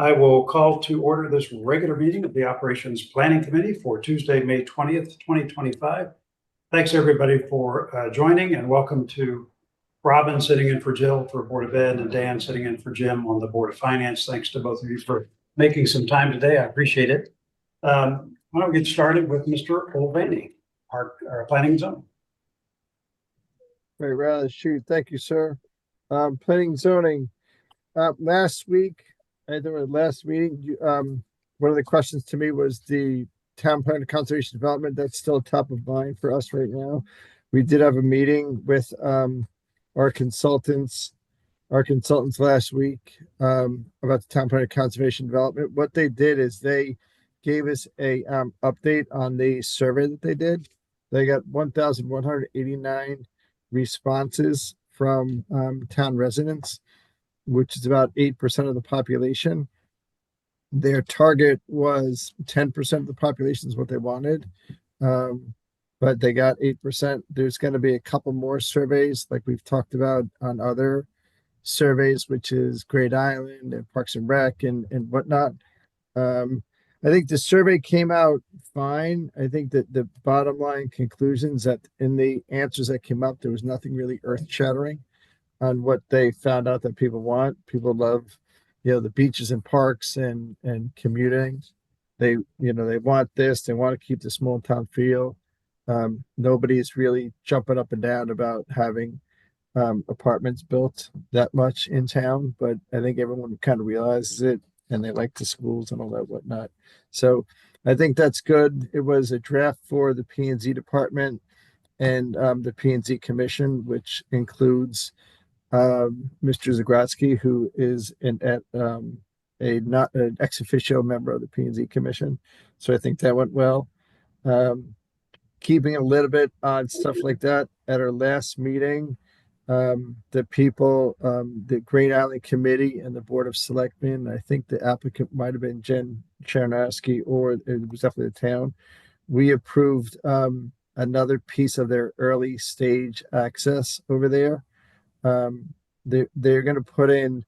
I will call to order this regular meeting of the Operations Planning Committee for Tuesday, May 20th, 2025. Thanks, everybody, for joining, and welcome to Robin sitting in for Jill for Board of Ed and Dan sitting in for Jim on the Board of Finance. Thanks to both of you for making some time today. I appreciate it. Why don't we get started with Mr. Olvani, our planning zone. Right, rather shoot. Thank you, sir. Planning zoning. Last week, I think the last meeting, one of the questions to me was the town plan of conservation development. That's still top of mind for us right now. We did have a meeting with our consultants last week about the town plan of conservation development. What they did is they gave us a update on the survey that they did. They got 1,189 responses from town residents, which is about 8% of the population. Their target was 10% of the population is what they wanted, but they got 8%. There's going to be a couple more surveys like we've talked about on other surveys, which is Great Island and Parks and Rec and whatnot. I think the survey came out fine. I think that the bottom line conclusions that in the answers that came up, there was nothing really earth shattering on what they found out that people want. People love, the beaches and parks and commuting. They want this. They want to keep the small town feel. Nobody's really jumping up and down about having apartments built that much in town, but I think everyone kind of realizes it, and they like the schools and all that whatnot. So I think that's good. It was a draft for the P&Z department and the P&Z commission, which includes Mr. Zagrodsky, who is not an ex officio member of the P&Z commission. So I think that went well. Keeping a little bit on stuff like that, at our last meeting, the people, the Great Island Committee and the Board of Selectmen, I think the applicant might have been Jen Chernosky, or it was definitely the town. We approved another piece of their early stage access over there. They're going to put in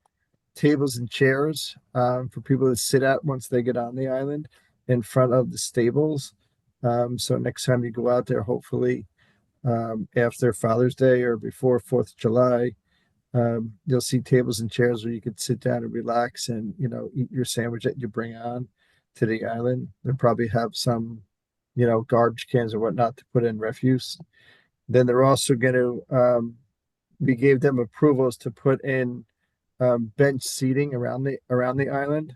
tables and chairs for people to sit at once they get on the island in front of the stables. So next time you go out there, hopefully after Father's Day or before 4th of July, you'll see tables and chairs where you could sit down and relax and, eat your sandwich that you bring on to the island. They'll probably have some, garbage cans or whatnot to put in refuse. Then they're also going to, we gave them approvals to put in bench seating around the island.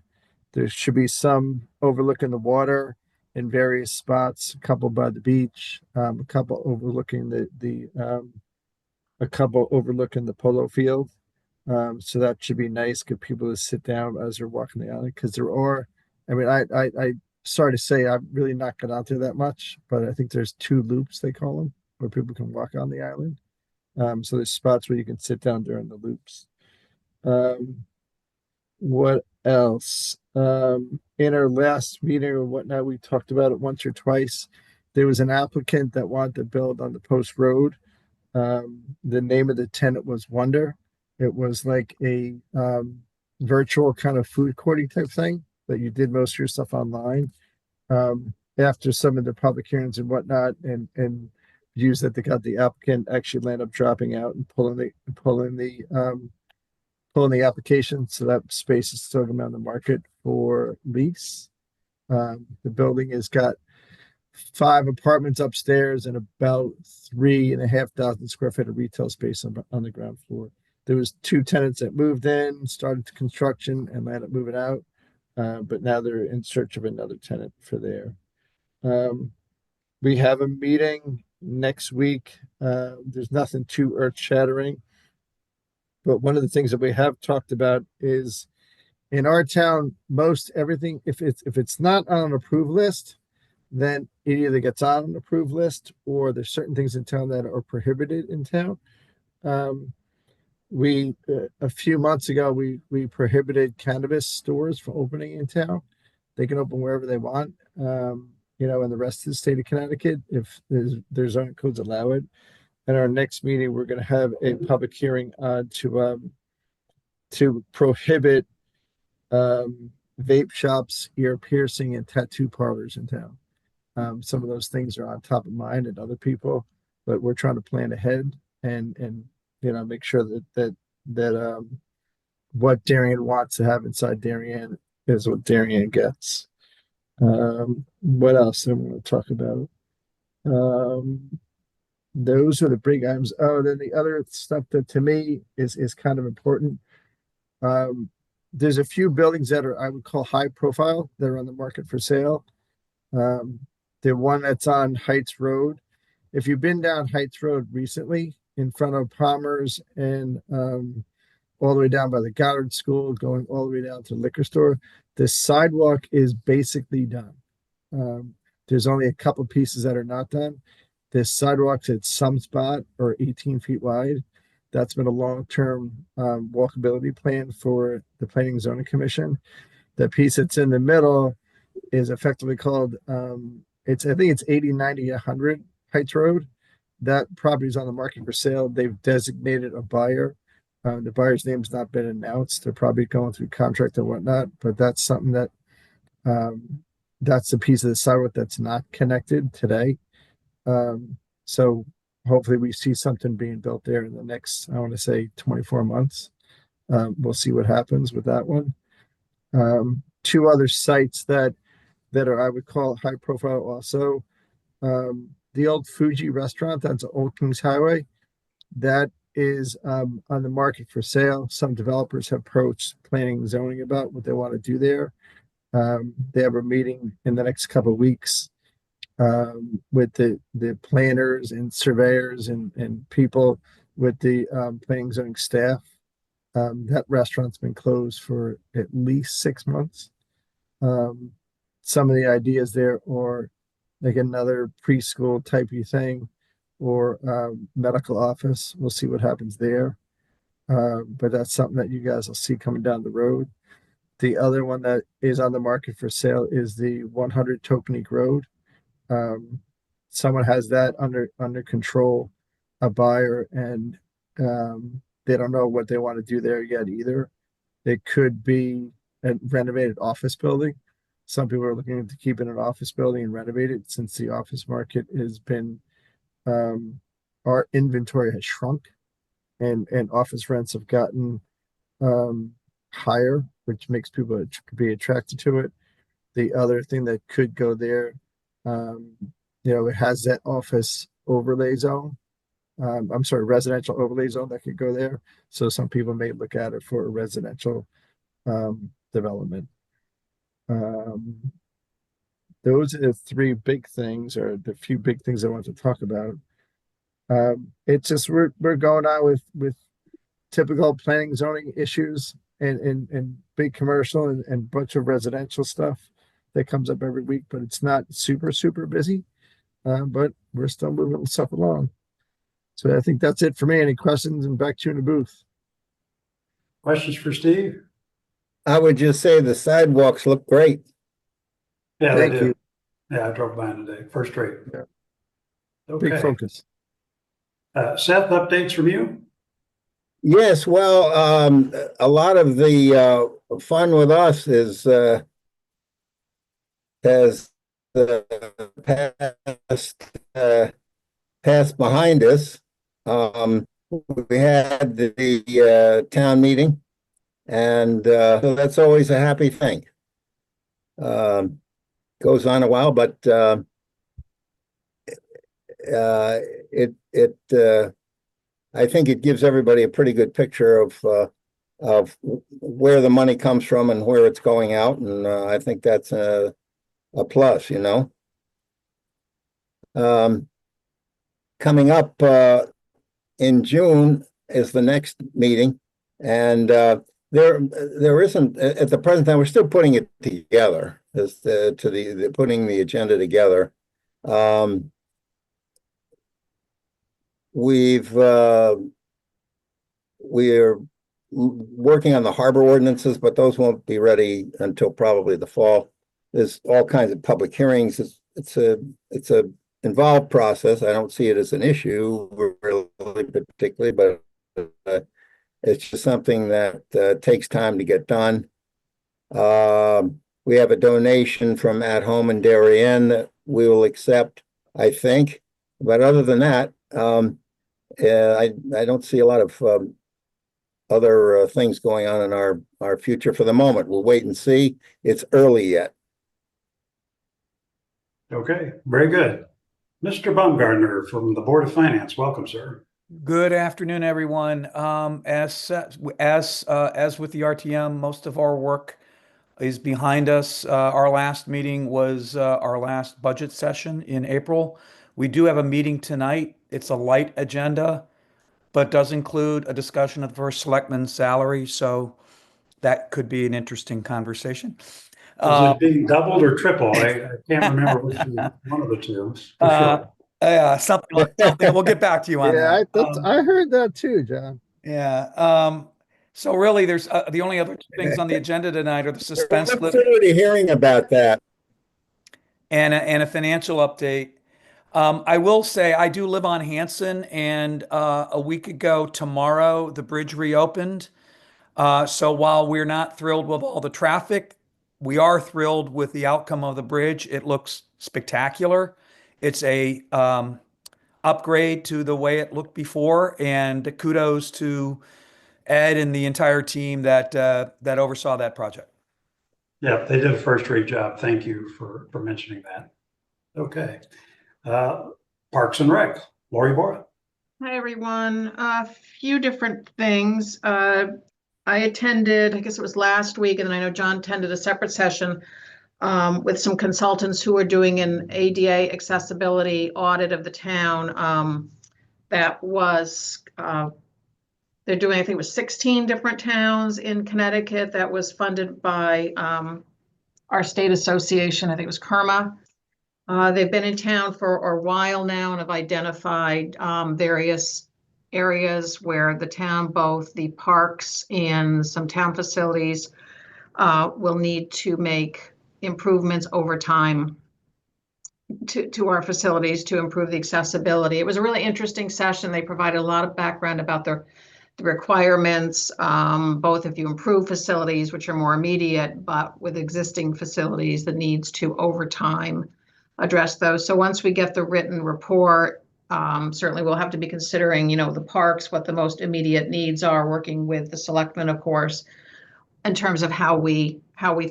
There should be some overlooking the water in various spots, a couple by the beach, a couple overlooking a couple overlooking the polo field. So that should be nice. Get people to sit down as they're walking the island, because there are. I mean, I sorry to say, I've really not got out there that much, but I think there's 2 loops, they call them, where people can walk on the island. So there's spots where you can sit down during the loops. What else? In our last meeting or whatnot, we talked about it once or twice. There was an applicant that wanted to build on the Post Road. The name of the tenant was Wonder. It was like a virtual kind of food courting type thing, but you did most of your stuff online. After some of the public hearings and whatnot, and views that they got, the applicant actually landed up dropping out and pulling the application, so that space is still going to be on the market for lease. The building has got 5 apartments upstairs and about 3,500 square feet of retail space on the ground floor. There was 2 tenants that moved in, started construction, and landed up moving out, but now they're in search of another tenant for there. We have a meeting next week. There's nothing too earth-shattering, but one of the things that we have talked about is in our town, most everything, if it's not on an approved list, then it either gets on an approved list, or there's certain things in town that are prohibited in town. A few months ago, we prohibited cannabis stores from opening in town. They can open wherever they want. In the rest of the state of Connecticut, if their zoning codes allow it. At our next meeting, we're going to have a public hearing to prohibit vape shops, ear piercing, and tattoo parlors in town. Some of those things are on top of mind and other people, but we're trying to plan ahead and make sure that what Darien wants to have inside Darien is what Darien gets. What else am I going to talk about? Those are the big items. Oh, then the other stuff that to me is kind of important. There's a few buildings that are I would call high profile that are on the market for sale. The one that's on Heights Road. If you've been down Heights Road recently, in front of Palmer's and all the way down by the Goddard School, going all the way down to the liquor store, the sidewalk is basically done. There's only a couple pieces that are not done. This sidewalk's at some spot or 18 feet wide. That's been a long-term walkability plan for the Planning and Zoning Commission. The piece that's in the middle is effectively called, I think it's 80, 90, 100 Heights Road. That property is on the market for sale. They've designated a buyer. The buyer's name's not been announced. They're probably going through contract and whatnot, but that's something that that's the piece of the sidewalk that's not connected today. So hopefully we see something being built there in the next, I want to say 24 months. We'll see what happens with that one. Two other sites that are, I would call high profile also. The old Fuji Restaurant, that's Old Kings Highway. That is on the market for sale. Some developers have approached planning and zoning about what they want to do there. They have a meeting in the next couple of weeks with the planners and surveyors and people with the planning and zoning staff. That restaurant's been closed for at least 6 months. Some of the ideas there are like another preschool typey thing or medical office. We'll see what happens there. But that's something that you guys will see coming down the road. The other one that is on the market for sale is the 100 Tokeneke Road. Someone has that under control, a buyer, and they don't know what they want to do there yet either. It could be a renovated office building. Some people are looking into keeping an office building and renovate it since the office market has been, our inventory has shrunk and office rents have gotten higher, which makes people be attracted to it. The other thing that could go there, it has that office overlay zone. Residential overlay zone that could go there. So some people may look at it for a residential development. Those are the three big things, or the few big things I want to talk about. It's just we're going on with typical planning zoning issues and big commercial and bunch of residential stuff that comes up every week, but it's not super busy. But we're still moving stuff along. So I think that's it for me. Any questions? And back to you in the booth. Questions for Steve? I would just say the sidewalks look great. Yeah, Thank they do. you. Yeah, I drove by today. First rate. Yeah. Okay. Big focus. Seth, updates from you? Yes, well, a lot of the fun with us has passed behind us. We had the town meeting, and so that's always a happy thing. Goes on a while, but I think it gives everybody a pretty good picture of where the money comes from and where it's going out, and I think that's a plus, Coming up in June is the next meeting, and there isn't at the present time. We're still putting it together as to putting the agenda together. We're working on the harbor ordinances, but those won't be ready until probably the fall. There's all kinds of public hearings. It's a involved process. I don't see it as an issue really particularly, but it's just something that takes time to get done. We have a donation from At Home in Darien that we will accept, I think. But other than that, I don't see a lot of other things going on in our future for the moment. We'll wait and see. It's early yet. Okay, very good. Mr. Baumgartner from the Board of Finance, welcome, sir. Good afternoon, everyone. As with the RTM, most of our work is behind us. Our last meeting was our last budget session in April. We do have a meeting tonight. It's a light agenda, but does include a discussion of the First Selectman's salary, so that could be an interesting conversation. Is it being doubled or tripled? I can't remember which one of the two, for sure. Something. We'll get back to you on that. I heard that too, John. Yeah. So really, there's the only other two things on the agenda tonight are the suspense I'm already hearing about that. and a financial update. I will say I do live on Hanson, and a week ago tomorrow the bridge reopened. So while we're not thrilled with all the traffic, we are thrilled with the outcome of the bridge. It looks spectacular. It's a upgrade to the way it looked before, and kudos to Ed and the entire team that oversaw that project. Yeah, they did a first-rate job. Thank you for mentioning that. Okay. Parks and Rec, Lori Bora. Hi, everyone. A few different things. I attended, I guess it was last week, and then I know John attended a separate session with some consultants who are doing an ADA accessibility audit of the town. That was, they're doing, I think it was 16 different towns in Connecticut. That was funded by our state association. I think it was KERMA. They've been in town for a while now and have identified various areas where the town, both the parks and some town facilities, will need to make improvements over time to our facilities to improve the accessibility. It was a really interesting session. They provided a lot of background about the requirements, both if you improve facilities, which are more immediate, but with existing facilities, the needs to over time address those. So once we get the written report, certainly we'll have to be considering, the parks, what the most immediate needs are, working with the selectmen, of course, in terms of how we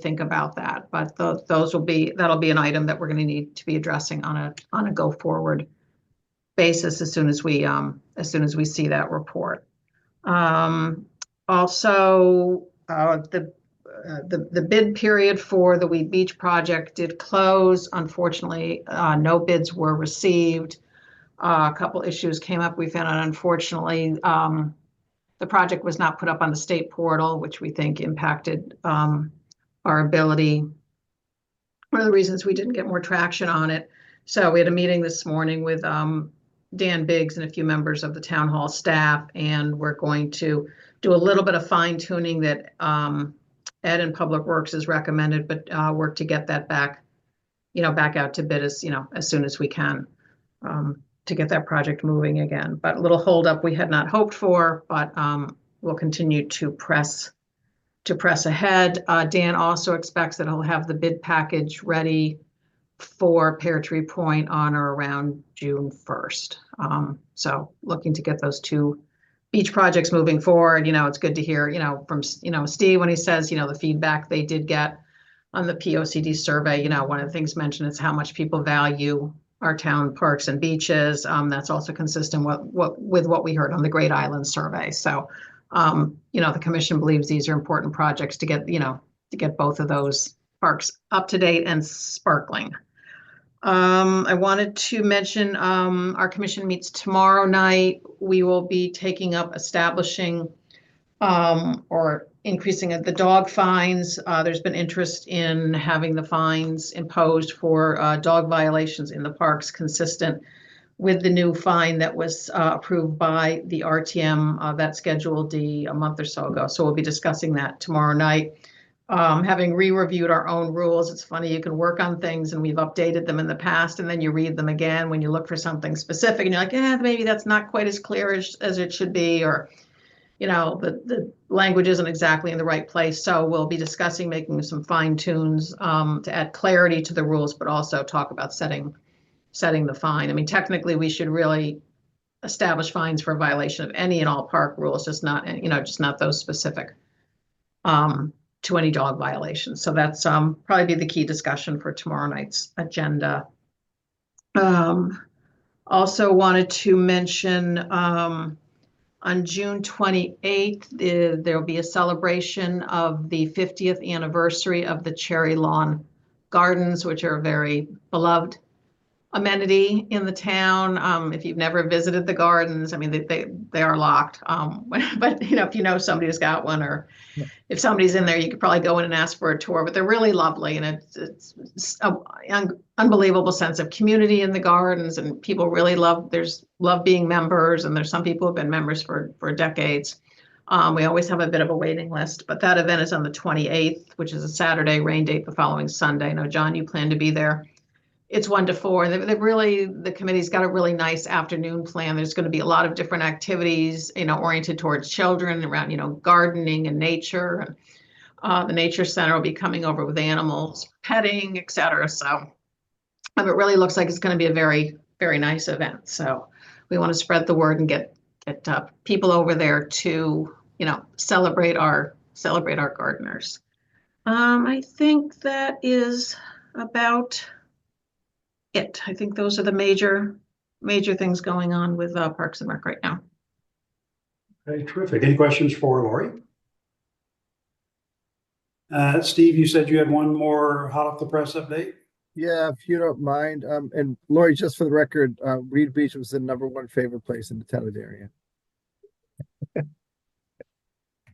think about that. But that'll be an item that we're going to need to be addressing on a go forward basis as soon as we see that report. Also, the bid period for the Weed Beach project did close. Unfortunately, no bids were received. A couple issues came up. We found out, unfortunately, the project was not put up on the state portal, which we think impacted our ability. One of the reasons we didn't get more traction on it. So we had a meeting this morning with Dan Biggs and a few members of the town hall staff, and we're going to do a little bit of fine tuning that Ed and Public Works has recommended, but work to get that back out to bid as soon as we can. To get that project moving again. But a little holdup we had not hoped for, but we'll continue to press ahead. Dan also expects that he'll have the bid package ready for Pear Tree Point on or around June 1st. So looking to get those two beach projects moving forward. It's good to hear, from, Steve when he says, the feedback they did get on the POCD survey. One of the things mentioned is how much people value our town parks and beaches. That's also consistent with what we heard on the Great Island survey. So, the commission believes these are important projects to get both of those parks up to date and sparkling. I wanted to mention our commission meets tomorrow night. We will be taking up establishing or increasing the dog fines. There's been interest in having the fines imposed for dog violations in the parks consistent with the new fine that was approved by the RTM that Schedule D a month or so ago. So we'll be discussing that tomorrow night. Having re-reviewed our own rules, it's funny, you can work on things and we've updated them in the past, and then you read them again when you look for something specific and you're like, maybe that's not quite as clear as it should be, or the language isn't exactly in the right place. So we'll be discussing making some fine tunes to add clarity to the rules, but also talk about setting the fine. I mean, technically, we should really establish fines for a violation of any and all park rules, just not those specific to any dog violations. So that's probably be the key discussion for tomorrow night's agenda. Also wanted to mention on June 28th, there will be a celebration of the 50th anniversary of the Cherry Lawn Gardens, which are a very beloved amenity in the town. If you've never visited the gardens, I mean, they are locked. But if you know somebody who's got one, or if somebody's in there, you could probably go in and ask for a tour. But they're really lovely, and it's an unbelievable sense of community in the gardens, and people really love being members. And there's some people who've been members for decades. We always have a bit of a waiting list, but that event is on the 28th, which is a Saturday, rain date the following Sunday. I know, John, you plan to be there. It's 1 to 4. The committee's got a really nice afternoon plan. There's going to be a lot of different activities, oriented towards children around, gardening and nature. And the nature center will be coming over with animals, petting, et cetera. So it really looks like it's going to be a very, very nice event. So we want to spread the word and get people over there to, celebrate our gardeners. I think that is about it. I think those are the major things going on with Parks and Rec right now. Okay, terrific. Any questions for Lori? Steve, you said you had one more hot off the press update? Yeah, if you don't mind. And Lori, just for the record, Reed Beach was the #1 favorite place in the town of Darien.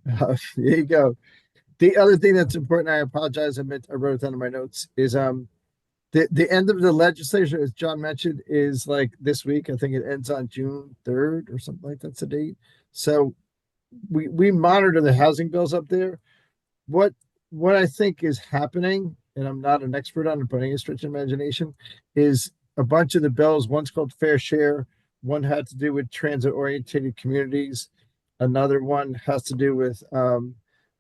There you go. The other thing that's important, I apologize, I wrote it down in my notes, is the end of the legislature, as John mentioned, is like this week. I think it ends on June 3rd or something like that's the date. So we monitor the housing bills up there. What I think is happening, and I'm not an expert on it, but any stretch of imagination, is a bunch of the bills. One's called Fair Share. One had to do with transit-oriented communities. Another one has to do with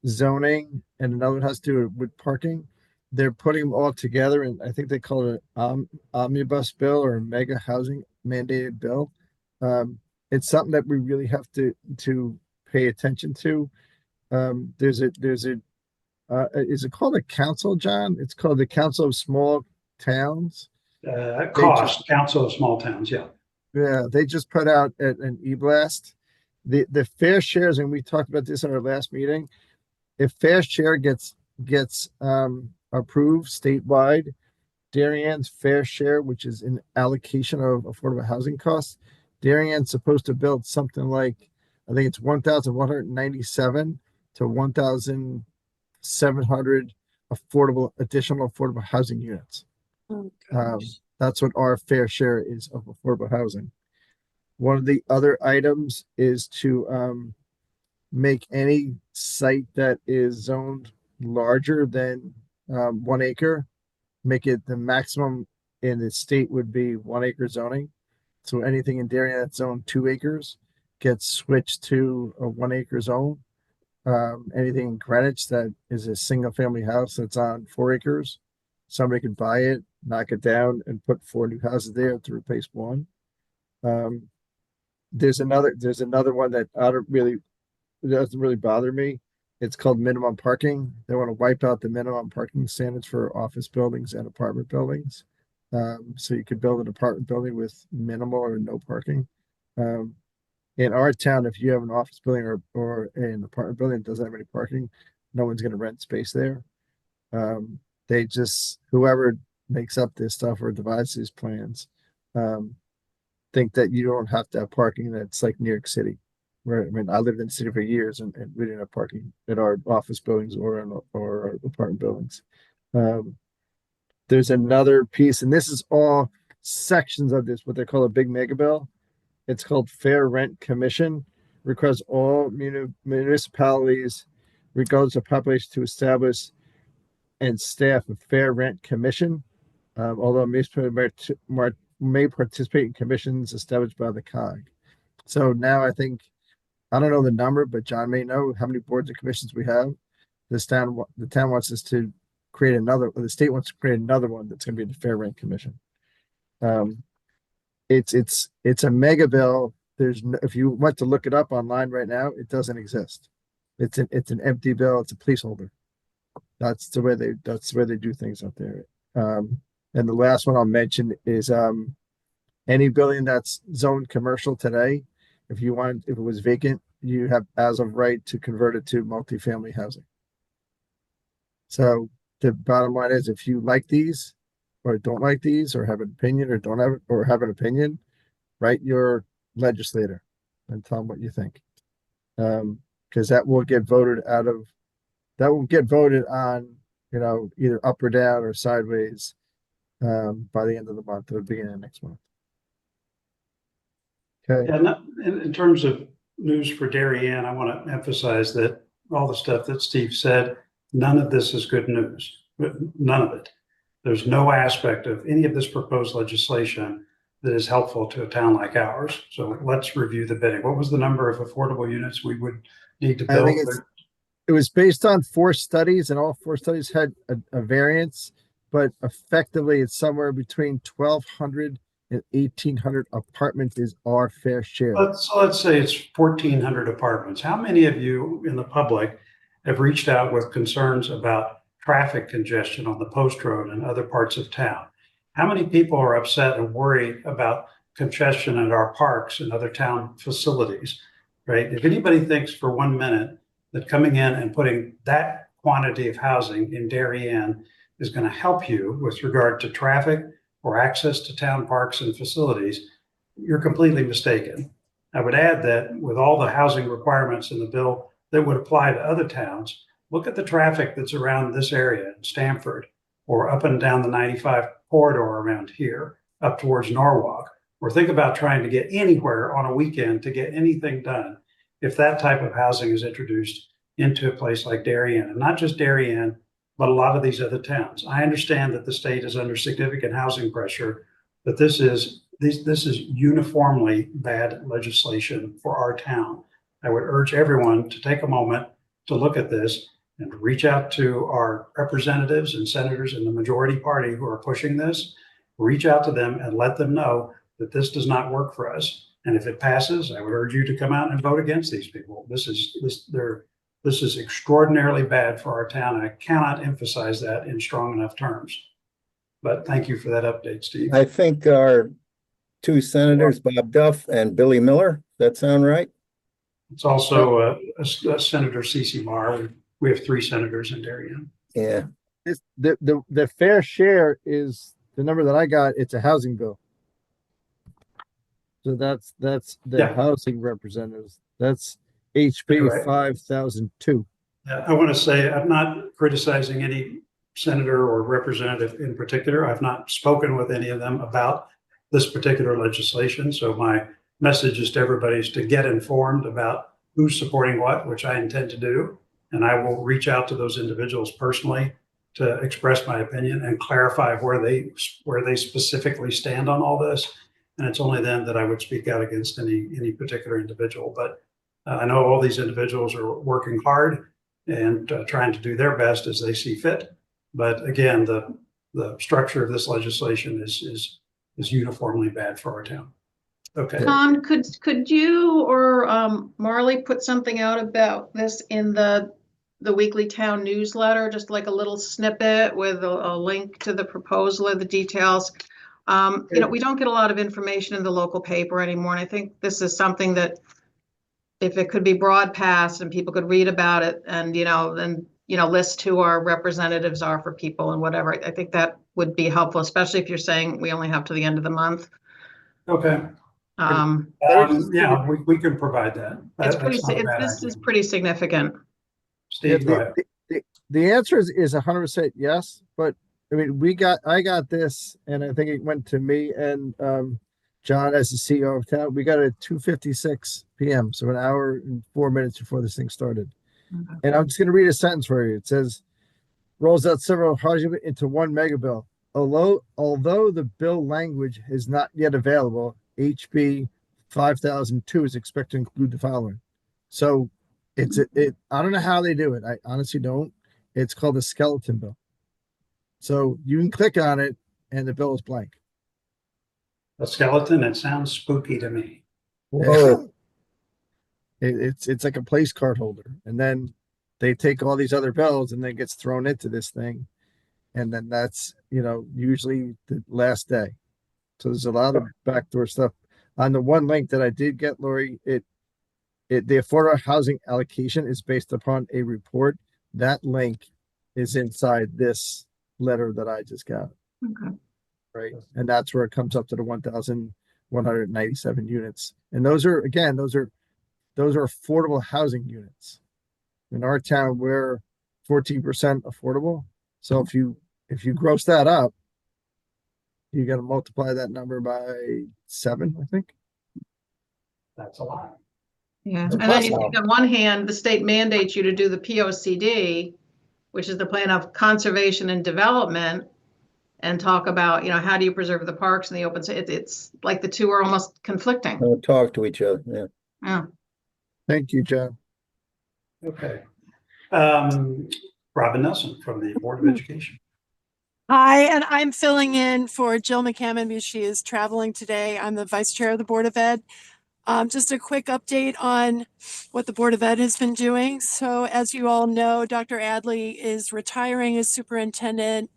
zoning, and another one has to do with parking. They're putting them all together, and I think they call it an omnibus bill or a mega housing mandated bill. It's something that we really have to pay attention to. Is it called a council, John? It's called the Council of Small Towns. Council of Small Towns, yeah. Yeah, they just put out an e-blast. The fair shares, and we talked about this in our last meeting. If fair share gets approved statewide, Darien's fair share, which is an allocation of affordable housing costs, Darien's supposed to build something like, I think it's 1,197 to 1,700 additional affordable housing units. That's what our fair share is of affordable housing. One of the other items is to make any site that is zoned larger than 1 acre, make it the maximum in the state would be 1 acre zoning. So anything in Darien that's zoned 2 acres gets switched to a 1 acre zone. Anything in Greenwich that is a single family house that's on 4 acres, somebody could buy it, knock it down, and put 4 new houses there to replace one. There's another one that doesn't really bother me. It's called minimum parking. They want to wipe out the minimum parking standards for office buildings and apartment buildings. So you could build an apartment building with minimal or no parking. In our town, if you have an office building or an apartment building that doesn't have any parking, no one's going to rent space there. Whoever makes up this stuff or divides these plans, think that you don't have to have parking. That's like New York City. Right. I mean, I lived in the city for years and we didn't have parking in our office buildings or our apartment buildings. There's another piece, and this is all sections of this, what they call a big mega bill. It's called Fair Rent Commission. Requires all municipalities, regardless of population, to establish and staff a fair rent commission. Although municipalities may participate in commissions established by the COG. So now I think I don't know the number, but John may know how many boards and commissions we have. The town wants us to create another, or the state wants to create another one that's going to be the Fair Rent Commission. It's a mega bill. There's no, if you went to look it up online right now, it doesn't exist. It's an empty bill. It's a placeholder. That's the way they do things up there. And the last one I'll mention is any building that's zoned commercial today, if it was vacant, you have as of right to convert it to multifamily housing. So the bottom line is, if you like these or don't like these or have an opinion or have an opinion, write your legislator and tell them what you think. Because that will get voted on, either up or down or sideways by the end of the month or the beginning of next month. Okay. And in terms of news for Darien, I want to emphasize that all the stuff that Steve said, none of this is good news. None of it. There's no aspect of any of this proposed legislation that is helpful to a town like ours. So let's review the bidding. What was the number of affordable units we would need to build? I think it was based on 4 studies, and all 4 studies had a variance, but effectively it's somewhere between 1,200 and 1,800 apartments is our fair share. Let's say it's 1,400 apartments. How many of you in the public have reached out with concerns about traffic congestion on the Post Road and other parts of town? How many people are upset and worried about congestion at our parks and other town facilities, right? If anybody thinks for 1 minute that coming in and putting that quantity of housing in Darien is going to help you with regard to traffic or access to town parks and facilities, you're completely mistaken. I would add that with all the housing requirements in the bill that would apply to other towns, look at the traffic that's around this area in Stamford or up and down the 95 corridor around here, up towards Norwalk, or think about trying to get anywhere on a weekend to get anything done if that type of housing is introduced into a place like Darien, and not just Darien, but a lot of these other towns. I understand that the state is under significant housing pressure, but this is uniformly bad legislation for our town. I would urge everyone to take a moment to look at this and reach out to our representatives and senators in the majority party who are pushing this. Reach out to them and let them know that this does not work for us. And if it passes, I would urge you to come out and vote against these people. This is extraordinarily bad for our town. And I cannot emphasize that in strong enough terms. But thank you for that update, Steve. I think our 2 senators, Bob Duff and Billy Miller, that sound right? It's also Senator Cece Marr. We have 3 senators in Darien. Yeah. The fair share is the number that I got. It's a housing bill. So that's the housing representatives. That's HB 5002. I want to say I'm not criticizing any senator or representative in particular. I've not spoken with any of them about this particular legislation. So my message is to everybody is to get informed about who's supporting what, which I intend to do. And I will reach out to those individuals personally to express my opinion and clarify where they specifically stand on all this. And it's only then that I would speak out against any particular individual. But I know all these individuals are working hard and trying to do their best as they see fit. But again, the structure of this legislation is uniformly bad for our town. Okay. Tom, could you or Marley put something out about this in the weekly town newsletter, just like a little snippet with a link to the proposal or the details? We don't get a lot of information in the local paper anymore. And I think this is something that if it could be broadcast and people could read about it and, then, list who our representatives are for people and whatever, I think that would be helpful, especially if you're saying we only have to the end of the month. Okay. We can provide that. This is pretty significant. Steve, go ahead. The answer is 100% yes, but I mean, I got this, and I think it went to me and John as the CEO of town. We got it at 2:56 p.m., so an hour and 4 minutes before this thing started. Okay. And I'm just going to read a sentence for you. It says, rolls out several housing into one mega bill. Although the bill language is not yet available, HB 5002 is expected to include the following: So I don't know how they do it. I honestly don't. It's called a skeleton bill. So you can click on it and the bill is blank. A skeleton, it sounds spooky to me. Whoa, It's like a place card holder. And then they take all these other bills and then it gets thrown into this thing. And then that's, usually the last day. So there's a lot of backdoor stuff. On the one link that I did get, Lori, the affordable housing allocation is based upon a report. That link is inside this letter that I just got. Okay. Right. And that's where it comes up to the 1,197 units. And those are affordable housing units. In our town, we're 14% affordable. So if you gross that up, you got to multiply that number by 7, I think. That's a lot. Yeah, That's and then you impossible. think on one hand, the state mandates you to do the POCD, which is the plan of conservation and development, and talk about, how do you preserve the parks and the open space. It's like the two are almost conflicting. don't talk to each other, yeah. Yeah. Thank you, John. Okay. Robin Nelson from the Board of Education. Hi, and I'm filling in for Jill McCammon because she is traveling today. I'm the vice chair of the Board of Ed. Just a quick update on what the Board of Ed has been doing. So as you all know, Dr. Addley is retiring as superintendent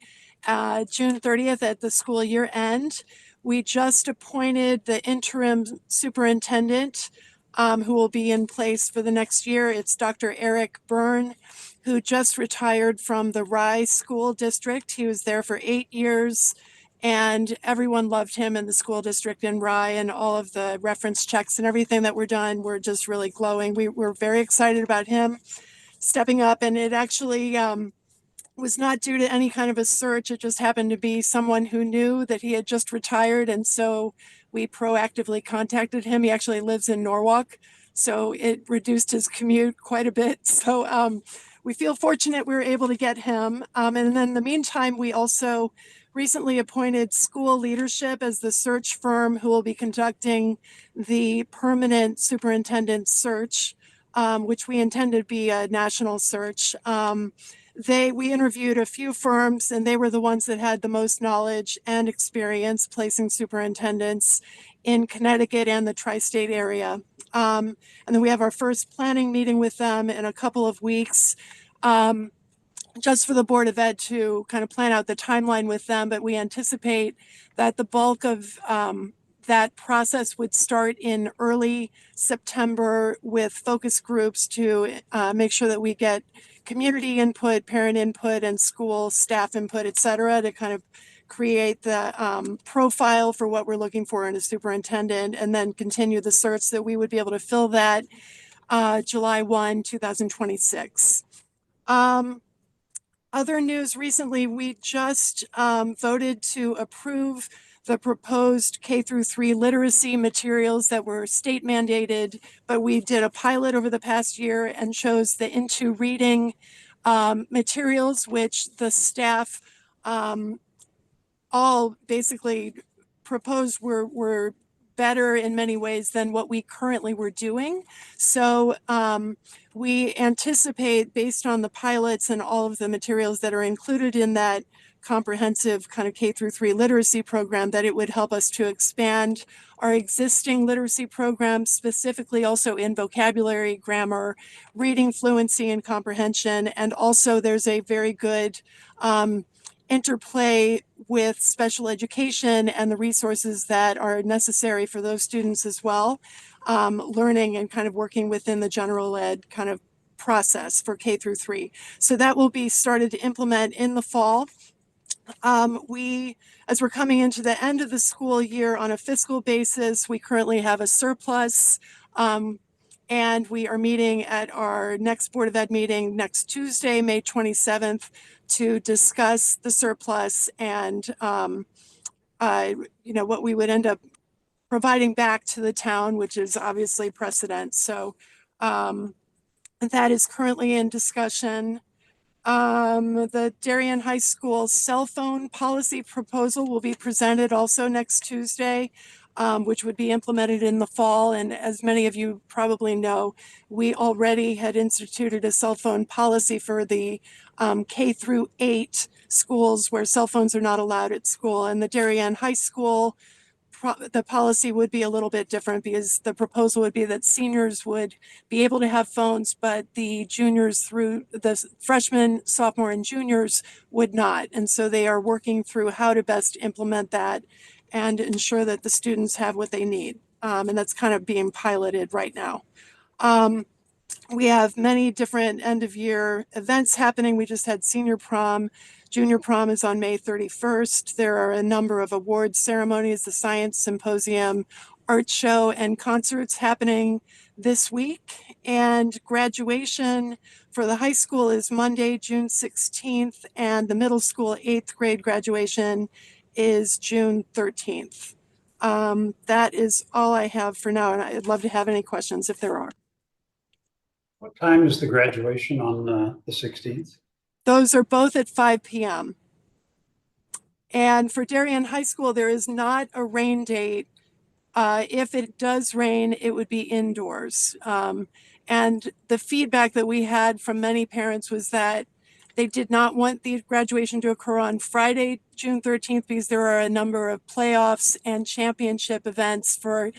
June 30th at the school year end. We just appointed the interim superintendent who will be in place for the next year. It's Dr. Eric Byrne, who just retired from the Rye School District. He was there for 8 years and everyone loved him in the school district in Rye, and all of the reference checks and everything that were done were just really glowing. We were very excited about him stepping up, and it actually was not due to any kind of a search. It just happened to be someone who knew that he had just retired, and so we proactively contacted him. He actually lives in Norwalk, so it reduced his commute quite a bit. So we feel fortunate we were able to get him. And then in the meantime, we also recently appointed School Leadership as the search firm who will be conducting the permanent superintendent search, which we intend to be a national search. We interviewed a few firms, and they were the ones that had the most knowledge and experience placing superintendents in Connecticut and the tri-state area. And then we have our first planning meeting with them in a couple of weeks, just for the Board of Ed to kind of plan out the timeline with them. But we anticipate that the bulk of that process would start in early September with focus groups to make sure that we get community input, parent input, and school staff input, et cetera, to kind of create the profile for what we're looking for in a superintendent, and then continue the search so that we would be able to fill that July 1, 2026. Other news recently, we just voted to approve the proposed K-3 literacy materials that were state mandated, but we did a pilot over the past year and chose the Into Reading materials, which the staff all basically proposed were better in many ways than what we currently were doing. So we anticipate, based on the pilots and all of the materials that are included in that comprehensive kind of K-3 literacy program, that it would help us to expand our existing literacy programs, specifically also in vocabulary, grammar, reading fluency and comprehension. And also there's a very good interplay with special education and the resources that are necessary for those students as well, learning and kind of working within the general ed kind of process for K-3. So that will be started to implement in the fall. As we're coming into the end of the school year on a fiscal basis, we currently have a surplus, and we are meeting at our next Board of Ed meeting next Tuesday, May 27th, to discuss the surplus and what we would end up providing back to the town, which is obviously precedent. So that is currently in discussion. The Darien High School cell phone policy proposal will be presented also next Tuesday. which would be implemented in the fall. And as many of you probably know, we already had instituted a cell phone policy for the K through 8 schools where cell phones are not allowed at school. And the Darien High School, the policy would be a little bit different because the proposal would be that seniors would be able to have phones, but the juniors through the freshmen, sophomore, and juniors would not. And so they are working through how to best implement that and ensure that the students have what they need. And that's kind of being piloted right now. We have many different end of year events happening. We just had senior prom. Junior prom is on May 31st. There are a number of awards ceremonies, the science symposium, art show, and concerts happening this week. And graduation for the high school is Monday, June 16th, and the middle school 8th grade graduation is June 13th. That is all I have for now, and I'd love to have any questions if there are. What time is the graduation on the 16th? Those are both at 5 p.m. And for Darien High School, there is not a rain date. If it does rain, it would be indoors. And the feedback that we had from many parents was that they did not want the graduation to occur on Friday, June 13th, because there are a number of playoffs and championship events for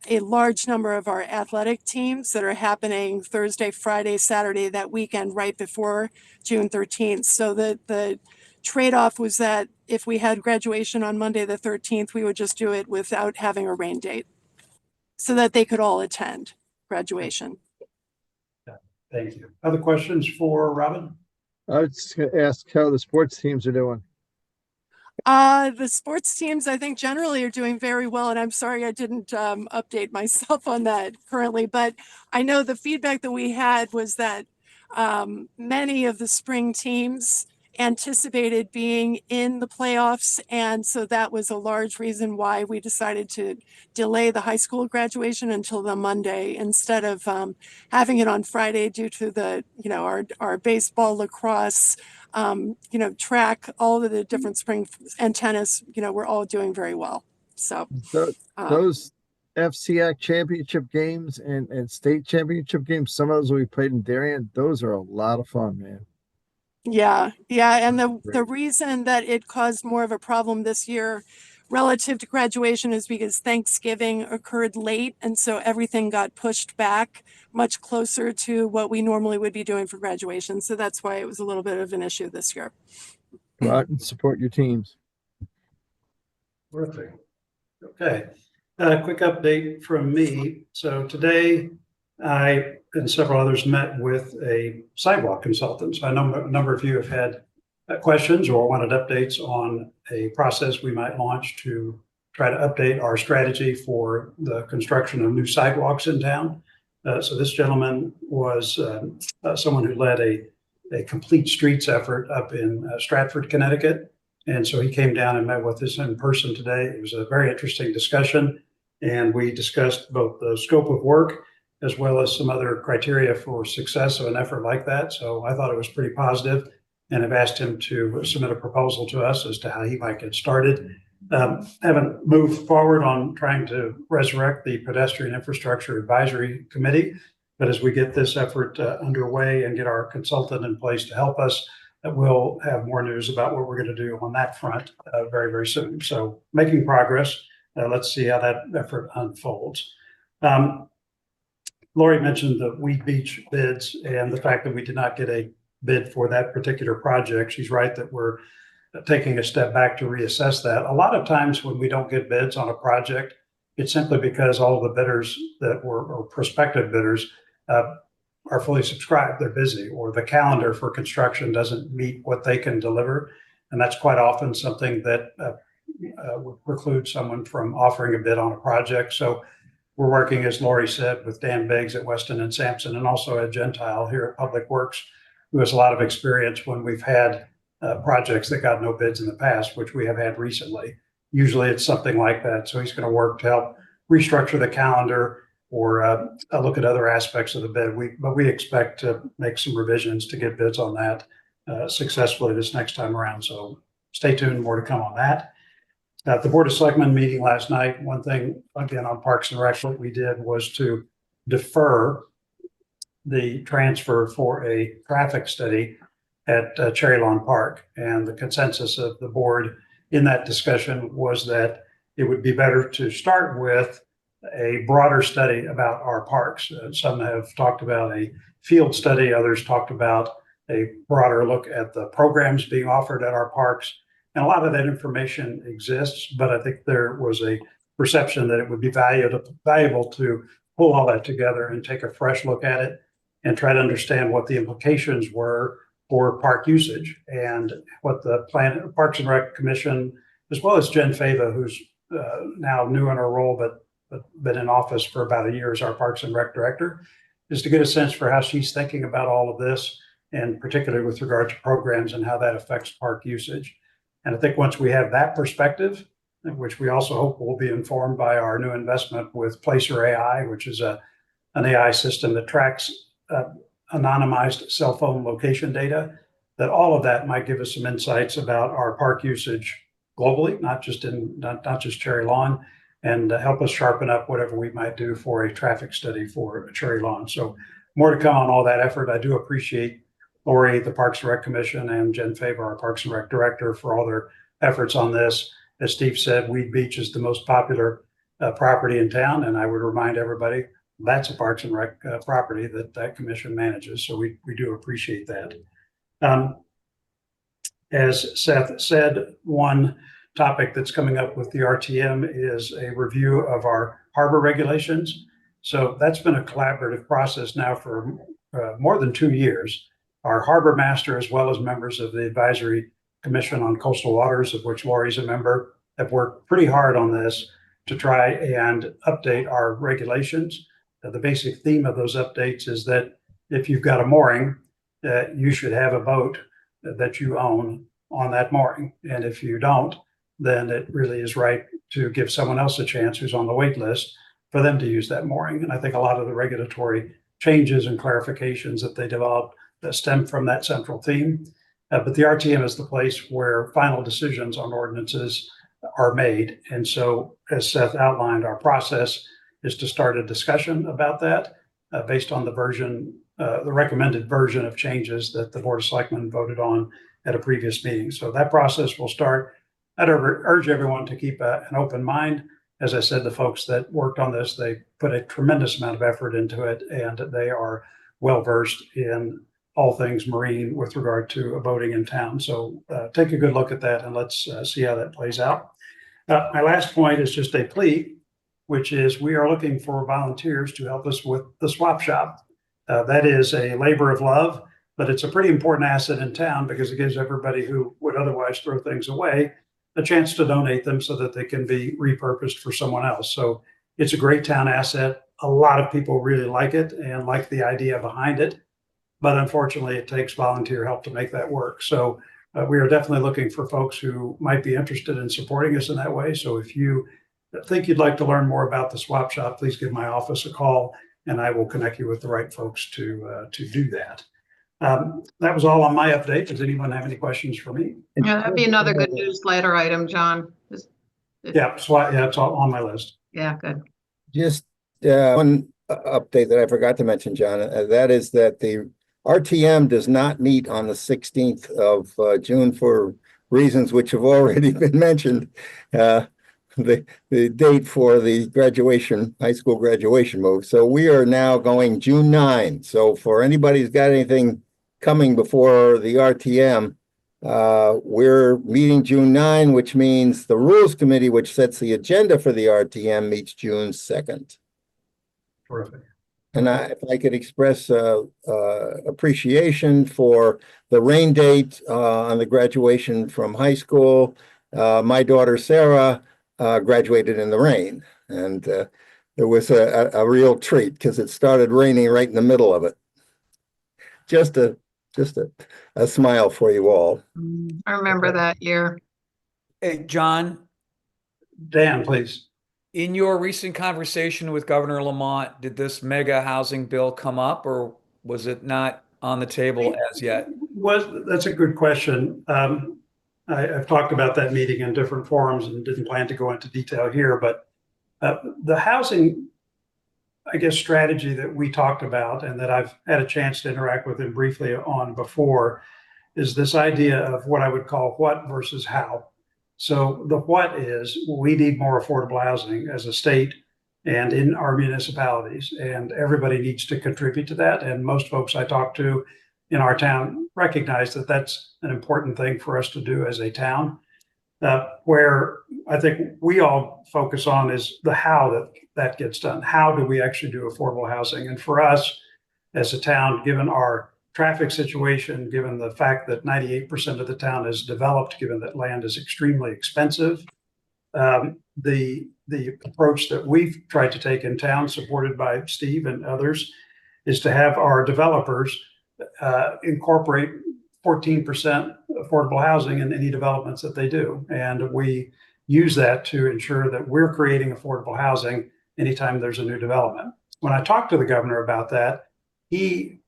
a large number of our athletic teams that are happening Thursday, Friday, Saturday, that weekend right before June 13th. So the trade-off was that if we had graduation on Monday the 13th, we would just do it without having a rain date so that they could all attend graduation. Thank you. Other questions for Robin? I was just gonna ask how the sports teams are doing. The sports teams, I think, generally are doing very well, and I'm sorry I didn't update myself on that currently, but I know the feedback that we had was that many of the spring teams anticipated being in the playoffs, and so that was a large reason why we decided to delay the high school graduation until the Monday instead of having it on Friday due to the, our baseball, lacrosse, track, all of the different spring and tennis, we're all doing very well. So Those FCAC championship games and state championship games, some of those we played in Darien, those are a lot of fun, man. Yeah. And the reason that it caused more of a problem this year relative to graduation is because Thanksgiving occurred late. And so everything got pushed back much closer to what we normally would be doing for graduation. So that's why it was a little bit of an issue this year. Go out and support your teams. Perfect. Okay. Quick update from me. So today, I and several others met with a sidewalk consultant. So I know a number of you have had questions or wanted updates on a process we might launch to try to update our strategy for the construction of new sidewalks in town. So this gentleman was someone who led a complete streets effort up in Stratford, Connecticut. And so he came down and met with us in person today. It was a very interesting discussion. And we discussed both the scope of work as well as some other criteria for success of an effort like that. So I thought it was pretty positive, and have asked him to submit a proposal to us as to how he might get started. Haven't moved forward on trying to resurrect the Pedestrian Infrastructure Advisory Committee, but as we get this effort underway and get our consultant in place to help us, we'll have more news about what we're going to do on that front very, very soon. So making progress. Let's see how that effort unfolds. Lori mentioned the Wheat Beach bids and the fact that we did not get a bid for that particular project. She's right that we're taking a step back to reassess that. A lot of times when we don't get bids on a project, it's simply because all the bidders that were, or prospective bidders, are fully subscribed. They're busy, or the calendar for construction doesn't meet what they can deliver. And that's quite often something that would preclude someone from offering a bid on a project. So we're working, as Lori said, with Dan Biggs at Weston and Sampson, and also Ed Gentile here at Public Works, who has a lot of experience when we've had projects that got no bids in the past, which we have had recently. Usually it's something like that. So he's going to work to help restructure the calendar or look at other aspects of the bid. But we expect to make some revisions to get bids on that successfully this next time around. So stay tuned, more to come on that. At the Board of Selectmen meeting last night, one thing, again, on Parks and Rec, what we did was to defer the transfer for a traffic study at Cherry Lawn Park. And the consensus of the board in that discussion was that it would be better to start with a broader study about our parks. Some have talked about a field study, others talked about a broader look at the programs being offered at our parks. And a lot of that information exists, but I think there was a perception that it would be valuable to pull all that together and take a fresh look at it and try to understand what the implications were for park usage and what the Parks and Rec Commission, as well as Jen Fava, who's now new in her role, but been in office for about a year as our Parks and Rec Director, is to get a sense for how she's thinking about all of this, and particularly with regard to programs and how that affects park usage. And I think once we have that perspective, which we also hope will be informed by our new investment with Placer.ai, which is an AI system that tracks anonymized cell phone location data, that all of that might give us some insights about our park usage globally, not just Cherry Lawn, and help us sharpen up whatever we might do for a traffic study for Cherry Lawn. So more to come on all that effort. I do appreciate Lori, the Parks and Rec Commission, and Jen Fava, our Parks and Rec Director, for all their efforts on this. As Steve said, Weed Beach is the most popular property in town, and I would remind everybody that's a Parks and Rec property that commission manages. So we do appreciate that. As Seth said, one topic that's coming up with the RTM is a review of our harbor regulations. So that's been a collaborative process now for more than 2 years. Our harbor master, as well as members of the Advisory Commission on Coastal Waters, of which Lori's a member, have worked pretty hard on this to try and update our regulations. The basic theme of those updates is that if you've got a mooring, you should have a boat that you own on that mooring. And if you don't, then it really is right to give someone else a chance who's on the wait list for them to use that mooring. And I think a lot of the regulatory changes and clarifications that they developed stem from that central theme. But the RTM is the place where final decisions on ordinances are made. And so, as Seth outlined, our process is to start a discussion about that based on the recommended version of changes that the Board of Selectmen voted on at a previous meeting. So that process will start. I'd urge everyone to keep an open mind. As I said, the folks that worked on this, they put a tremendous amount of effort into it, and they are well-versed in all things marine with regard to boating in town. So take a good look at that and let's see how that plays out. My last point is just a plea, which is we are looking for volunteers to help us with the swap shop. That is a labor of love, but it's a pretty important asset in town because it gives everybody who would otherwise throw things away a chance to donate them so that they can be repurposed for someone else. So it's a great town asset. A lot of people really like it and like the idea behind it, but unfortunately it takes volunteer help to make that work. So we are definitely looking for folks who might be interested in supporting us in that way. So if you think you'd like to learn more about the swap shop, please give my office a call and I will connect you with the right folks to do that. That was all on my update. Does anyone have any questions for me? Yeah, that'd be another good newsletter item, John. Yeah, it's all on my list. Yeah, good. Just one update that I forgot to mention, John, that is that the RTM does not meet on the 16th of June for reasons which have already been mentioned. The date for the graduation, high school graduation move. So we are now going June 9. So for anybody who's got anything coming before the RTM, we're meeting June 9, which means the Rules Committee, which sets the agenda for the RTM, meets June 2nd. Terrific. And if I could express appreciation for the rain date on the graduation from high school. My daughter, Sarah, graduated in the rain, and it was a real treat because it started raining right in the middle of it. Just a smile for you all. I remember that year. Hey, John, Dan, please. in your recent conversation with Governor Lamont, did this mega housing bill come up, or was it not on the table as yet? That's a good question. I've talked about that meeting in different forums and didn't plan to go into detail here, but the housing, I guess, strategy that we talked about and that I've had a chance to interact with him briefly on before is this idea of what I would call what versus how. So the what is we need more affordable housing as a state and in our municipalities, and everybody needs to contribute to that. And most folks I talk to in our town recognize that that's an important thing for us to do as a town. Where I think we all focus on is the how that gets done. How do we actually do affordable housing? And for us as a town, given our traffic situation, given the fact that 98% of the town is developed, given that land is extremely expensive, the approach that we've tried to take in town, supported by Steve and others, is to have our developers incorporate 14% affordable housing in any developments that they do. And we use that to ensure that we're creating affordable housing anytime there's a new development. When I talked to the governor about that, he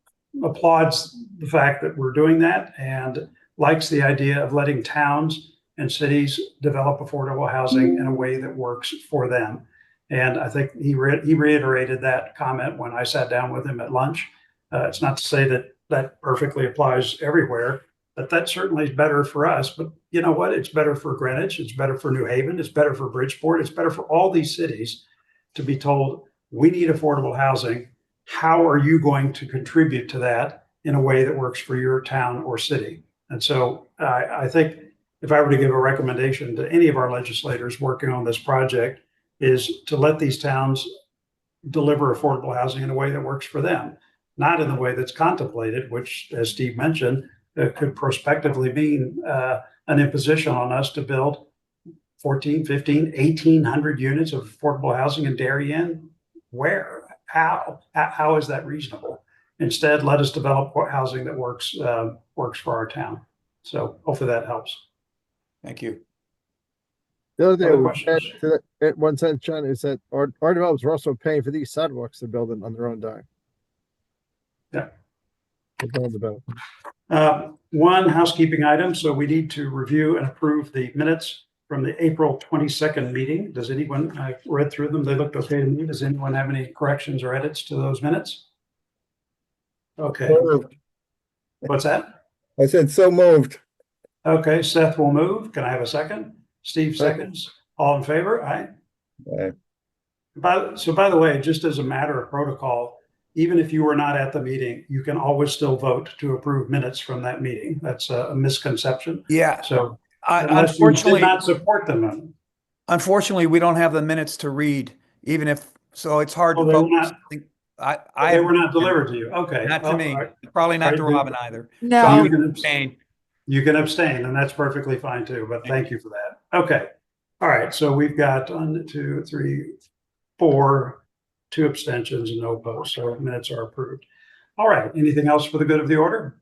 applauds the fact that we're doing that and likes the idea of letting towns and cities develop affordable housing in a way that works for them. And I think he reiterated that comment when I sat down with him at lunch. It's not to say that that perfectly applies everywhere, but that certainly is better for us. But you know what? It's better for Greenwich. It's better for New Haven. It's better for Bridgeport. It's better for all these cities to be told, we need affordable housing. How are you going to contribute to that in a way that works for your town or city? And so I think if I were to give a recommendation to any of our legislators working on this project is to let these towns deliver affordable housing in a way that works for them, not in the way that's contemplated, which, as Steve mentioned, could prospectively mean an imposition on us to build 14, 15, 1,800 units of affordable housing in Darien. Where? How is that reasonable? Instead, let us develop housing that works for our town. So hopefully that helps. Thank you. The other Other thing I would questions? add to that, at one sense, John, is that our developers are also paying for these sidewalks they're building on their own dime. Yeah. They're building the development. One housekeeping item. So we need to review and approve the minutes from the April 22nd meeting. Does anyone, I read through them, they looked okay to me. Does anyone have any corrections or edits to those minutes? Okay. Moved. What's that? I said so moved. Okay, Seth will move. Can I have a second? Steve seconds. All in favor? Aye. Aye. By the way, just as a matter of protocol, even if you were not at the meeting, you can always still vote to approve minutes from that meeting. That's a misconception. Yeah. So unless you did not support them. Unfortunately, we don't have the minutes to read, even if, so it's hard to Oh, they vote. were not, they were not delivered to you. Okay. Not to Oh, me, all right. probably not to All right, Robin either. No. So I You would can abstain. You can abstain, and that's perfectly fine too, but thank you for that. Okay. All right. So we've got 1, 2, 3, 4, 2 abstentions and no opposed. So minutes are approved. All right. Anything else for the good of the order?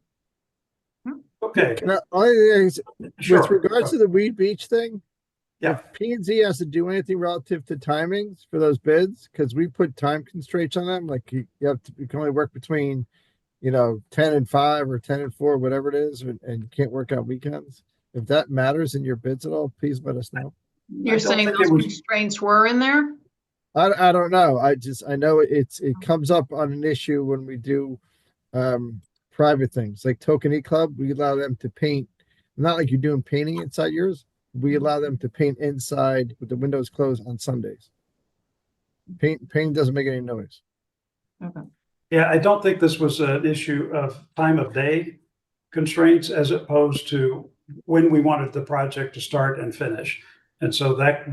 Okay. Now, only thing is, Sure. with regards to the Weed Beach thing, Yeah. if P&Z has to do anything relative to timings for those bids, because we put time constraints on them, like you can only work between, 10 and 5 or 10 and 4, whatever it is, and you can't work out weekends. If that matters in your bids at all, please let us know. You're saying those constraints were in there? I don't know. I know it comes up on an issue when we do private things like Tokeneke Club. We allow them to paint, not like you're doing painting inside yours. We allow them to paint inside with the windows closed on Sundays. Painting doesn't make any noise. Okay. Yeah, I don't think this was an issue of time of day constraints as opposed to when we wanted the project to start and finish. And so that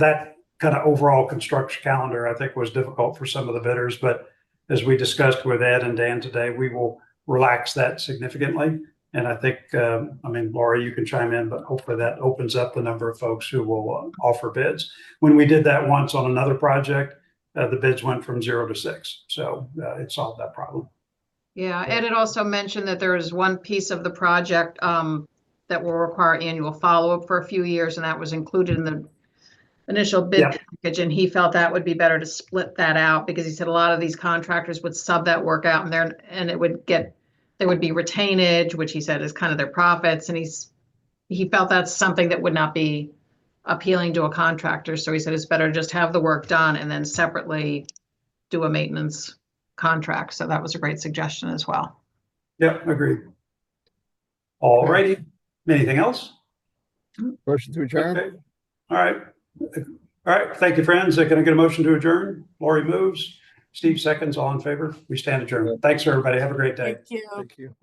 kind of overall construction calendar, I think, was difficult for some of the bidders. But as we discussed with Ed and Dan today, we will relax that significantly. And I think, Laura, you can chime in, but hopefully that opens up the number of folks who will offer bids. When we did that once on another project, the bids went from 0 to 6. So it solved that problem. Yeah, Ed had also mentioned that there is one piece of the project that will require annual follow-up for a few years, and that was included in the initial bid package. And he felt that would be better to split that out, because he said a lot of these contractors would sub that work out, and there would be retainage, which he said is kind of their profits. And he felt that's something that would not be appealing to a contractor. So he said it's better just have the work done and then separately do a maintenance contract. So that was a great suggestion as well. Yep, agreed. All righty. Anything else? Motion to adjourn. Okay. All right. All right. Thank you, friends. Can I get a motion to adjourn? Lori moves. Steve seconds. All in favor? We stand adjourned. Thanks, everybody. Have a great day. Thank you. Thank you.